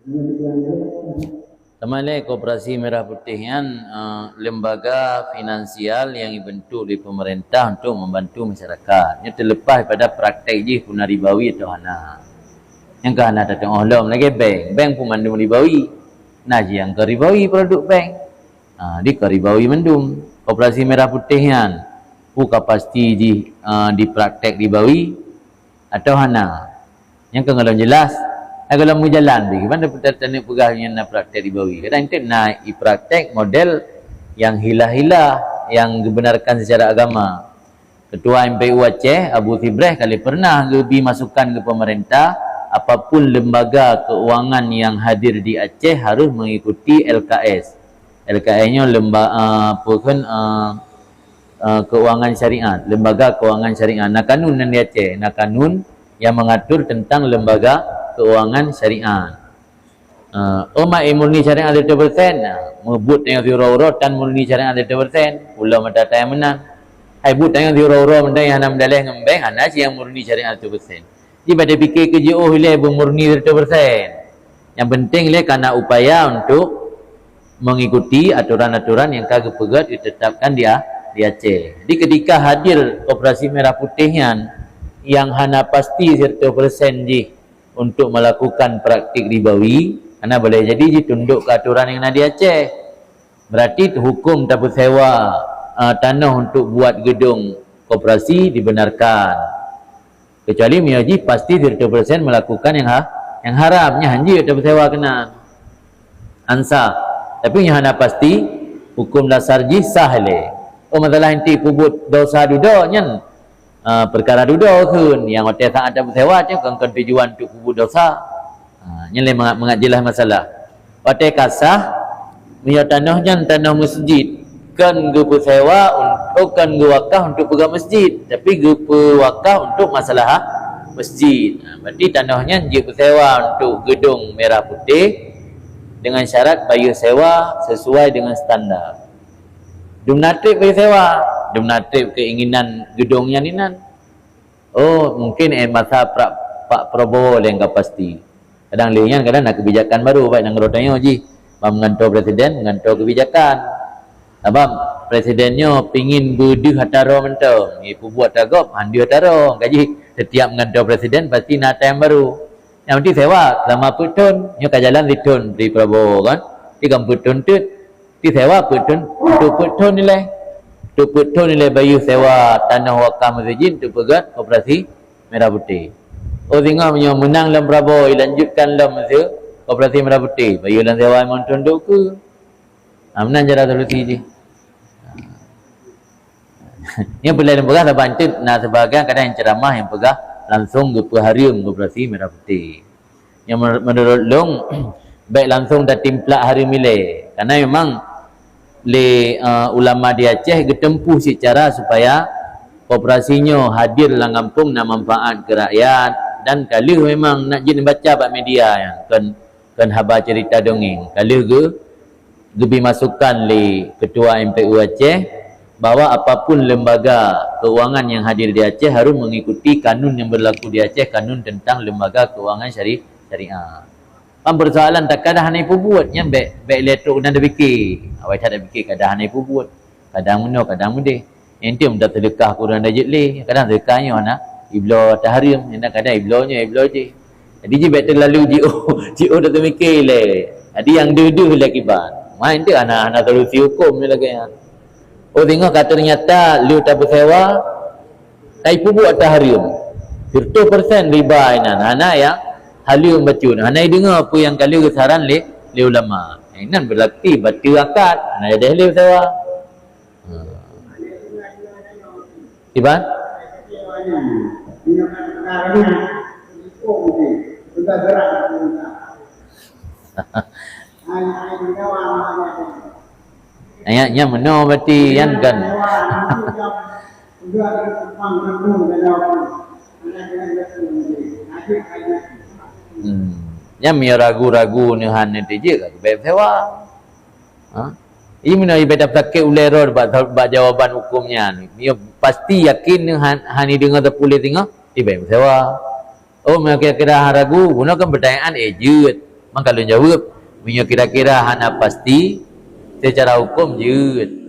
Assalamualaikum. Koperasi Merah Putih yang lembaga finansial yang dibentuk oleh pemerintah untuk membantu masyarakat. Yang terlepas pada praktek je pun ribawi atau hana. Yang ke hana tak tengok lom lagi bank. Bank pun mandum ribawi. Nah je yang ke ribawi produk bank. Di ke ribawi mandum. Koperasi Merah Putih yang bukan pasti di praktek ribawi atau hana. Yang ke ngalon jelas. Kalau mau jalan di mana petani pegahnya nak praktek di bawi. Kadang itu nak praktek model yang hilah-hilah yang dibenarkan secara agama. Ketua MPU Aceh Abu Thibreh kali pernah lebih masukkan ke pemerintah apapun lembaga keuangan yang hadir di Aceh harus mengikuti LKS. LKS-nya lembaga keuangan syariat, lembaga keuangan syariat. Nah kanun yang di Aceh, nah kanun yang mengatur tentang lembaga keuangan syariah. Mai murni syariah 100%, membut yang zero-zero tan murni syariah 100%, pulau mata yang menang. Hai but yang zero-zero menda yang nak mendalih ngembeng, ana si yang murni syariah 100%. Jadi pada fikir kerja hilai bermurni 100%. Yang penting le karena upaya untuk mengikuti aturan-aturan yang kagak pegat ditetapkan dia di Aceh. Jadi ketika hadir Koperasi Merah Putih yang hana pasti 100% je untuk melakukan praktik ribawi, karena boleh jadi ditunduk ke aturan yang ada di Aceh. Berarti hukum tak sewa tanah untuk buat gedung koperasi dibenarkan. Kecuali miyaji pasti 100% melakukan yang haramnya hanji tak sewa kena ansah. Tapi yang hana pasti hukum dasar ji sah le. Oh masalah inti pubut dosa duduknya. Perkara duduk kun yang hotel tak ada bersewa je kan tujuan untuk kubur dosa. Nyele mengajilah masalah. Hotel kasah punya tanahnya tanah masjid kan gue bersewa untuk kan gue wakaf untuk pegang masjid, tapi gue wakaf untuk masalah masjid. Berarti tanahnya dia bersewa untuk gedung Merah Putih dengan syarat bayar sewa sesuai dengan standar. Dumnatrip bayar sewa, dumnatrip keinginan gedungnya ni nan. Oh mungkin masa Pak Prabowo yang tak pasti. Kadang lihat kadang nak kebijakan baru baik nang rodanya ji. Mengantar presiden mengantar kebijakan. Sebab presidennya pingin berdih hataro mentong. Ibu buat tagap handi hataro. Gaji setiap mengantar presiden pasti nak yang baru. Yang penting sewa selama putun, nya ke jalan ditun di Prabowo kan. Di kamputun tu di sewa putun untuk putun nilai. Untuk putun nilai bayu sewa tanah wakaf masjid untuk pegat Koperasi Merah Putih. Oh tengok punya menang dalam Prabowo, lanjutkan dalam masa Koperasi Merah Putih. Bayu dalam sewa memang tunduk ke. Menang cara solusi je. Yang boleh pegang tak bantu nak sebagian kadang yang ceramah yang pegang langsung ke Perharium Koperasi Merah Putih. Yang menurut long baik langsung dah timplak hari milih. Karena memang ulama di Aceh getempuh secara supaya koperasinya hadir dalam kampung nak manfaat ke rakyat, dan kalau memang nak jadi baca bak media yang kan habar cerita dongeng, kalau lebih masukkan le ketua MPU Aceh bahawa apapun lembaga keuangan yang hadir di Aceh harus mengikuti kanun yang berlaku di Aceh, kanun tentang lembaga keuangan syariah. Persoalan tak kadang hanai buatnya baik elektrik dan ada fikir. Awak tak ada fikir kadang hanai buat. Kadang muno kadang mudih. Ente minta sedekah kurang dajit le. Kadang sedekahnya ana iblo tahrim, nek kadang iblonya iblo je. Jadi je baik terlalu JO dah terfikir le. Jadi yang dua-dua lagi ban. Main tu anak-anak solusi hukum ni lagi. Oh tengok kata ternyata lu tak bersewa tai buat tahrim. 100% riba inan. Anak yang halu bacun. Hanai dengar apa yang kali saran le ulama. Inan berlaku batu akad. Hanai dah le sewa. Iban? Ayatnya menau berarti yang kan. Yang dia ragu-ragu ni han nanti je kan baik sewa. Ini mana ibadah sakit ulero bab jawapan hukumnya ni. Dia pasti yakin ni han dengar terpulis tengok baik sewa. Oh mereka kira ragu gunakan pertanyaan ejut. Maka lu jawab, punya kira-kira hana pasti secara hukum jut.